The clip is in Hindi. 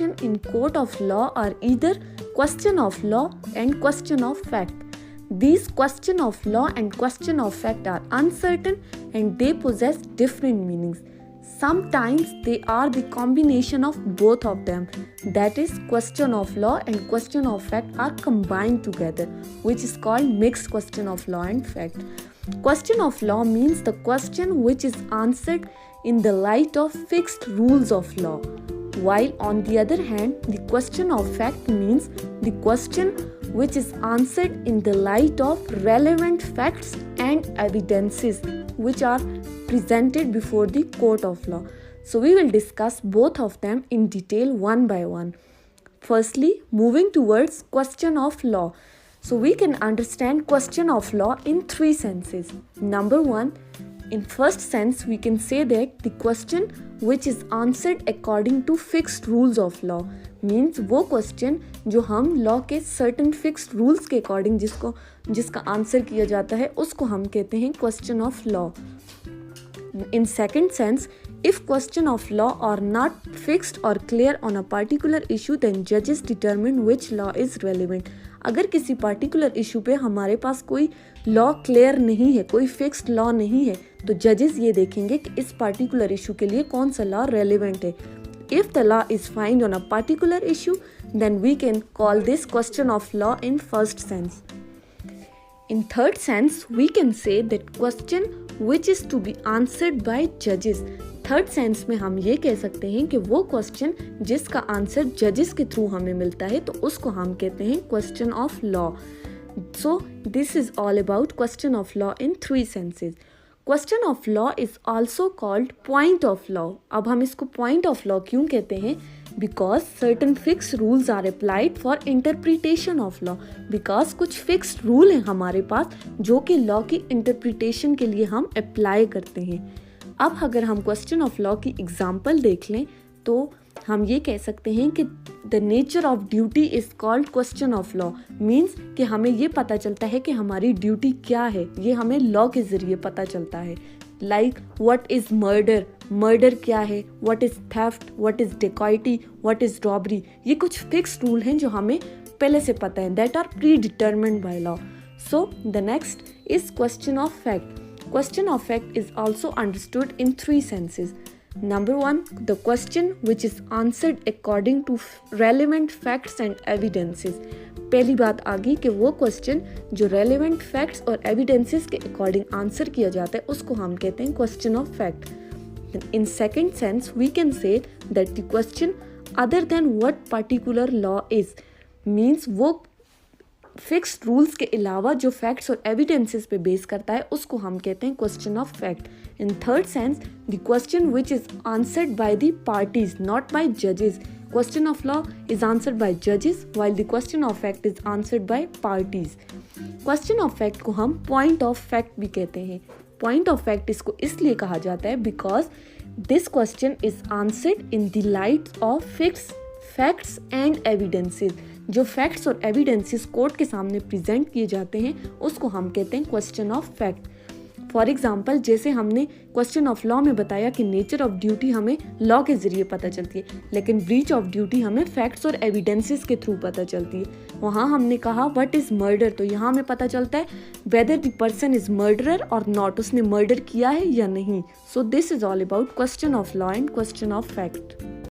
question in court of law are either question of law and question of fact. These question of law and question of fact are uncertain and they possess different meanings. Sometimes they are the combination of both of them. That is, question of law and question of fact are combined together, which is called mixed question of law and fact. Question of law means the question which is answered in the light of fixed rules of law, while on the other hand, the question of fact means the question which is answered in the light of relevant facts and evidences which are presented before the court of law. So we will discuss both of them in detail one by one. Firstly, moving towards question of law. So we can understand question of law in three senses. Number one, in first sense, we can say that the question which is answered according to fixed rules of law means वो question जो हम law के certain fixed rules के according जिसका answer किया जाता है उसको हम कहते हैं question of law. In second sense, if question of law are not fixed or clear on a particular issue, then judges determine which law is relevant. अगर किसी particular issue पे हमारे पास कोई law clear नहीं है, कोई fixed law नहीं है, तो judges ये देखेंगे कि इस particular issue के लिए कौन सा law relevant है. If the law is found on a particular issue, then we can call this question of law in first sense. In third sense, we can say that question which is to be answered by judges. Third sense में हम ये कह सकते हैं कि वो क्वेश्चन जिसका आंसर जजेस के थ्रू हमें मिलता है तो उसको हम कहते हैं question of law. So this is all about question of law in three senses. Question of law is also called point of law. अब हम इसको पॉइंट ऑफ लॉ क्यों कहते हैं? Because certain fix rules are applied for interpretation of law. Because कुछ फिक्स्ड रूल हैं हमारे पास जो कि लॉ की इंटरप्रिटेशन के लिए हम अप्लाई करते हैं. अब अगर हम क्वेश्चन ऑफ लॉ की एग्जाम्पल देख लें तो हम ये कह सकते हैं कि the nature of duty is called question of law. Means कि हमें ये पता चलता है कि हमारी ड्यूटी क्या है, ये हमें लॉ के ज़रिए पता चलता है. Like what is murder, murder क्या है, what is theft, what is dacoity, what is robbery. ये कुछ फिक्स्ड रूल हैं जो हमें पहले से पता है, that are predetermined by law. So the next is question of fact. Question of fact is also understood in three senses. Number one, the question which is answered according to relevant facts and evidences. पहली बात आ गई कि वो क्वेश्चन जो relevant facts और evidences के according answer किया जाता है उसको हम कहते हैं question of fact. In second sense, we can say that the question other than what particular law is means वो फिक्स्ड रूल्स के अलावा जो फैक्ट्स और एविडेंसेस पे बेस करता है उसको हम कहते हैं question of fact. In third sense, the question which is answered by the parties not by जजेस. Question of law is answered by जजेस while the question of fact is answered by parties. Question of fact को हम पॉइंट ऑफ फैक्ट भी कहते हैं. पॉइंट ऑफ फैक्ट इसको इसलिए कहा जाता है because this question is answered in the light of fix facts and evidences. जो फैक्ट्स और एविडेंसेस कोर्ट के सामने प्रेजेंट किए जाते हैं उसको हम कहते हैं question of fact. For example, जैसे हमने क्वेश्चन ऑफ लॉ में बताया कि नेचर ऑफ ड्यूटी हमें लॉ के जरिए पता चलती है, लेकिन ब्रीच ऑफ ड्यूटी हमें फैक्ट्स और एविडेंसेस के थ्रू पता चलती है. वहाँ हमने कहा व्हाट इज़ मर्डर, तो यहाँ हमें पता चलता है whether the person is murderer और नॉट, उसने मर्डर किया है या नहीं. सो this is all about question of law and question of fact.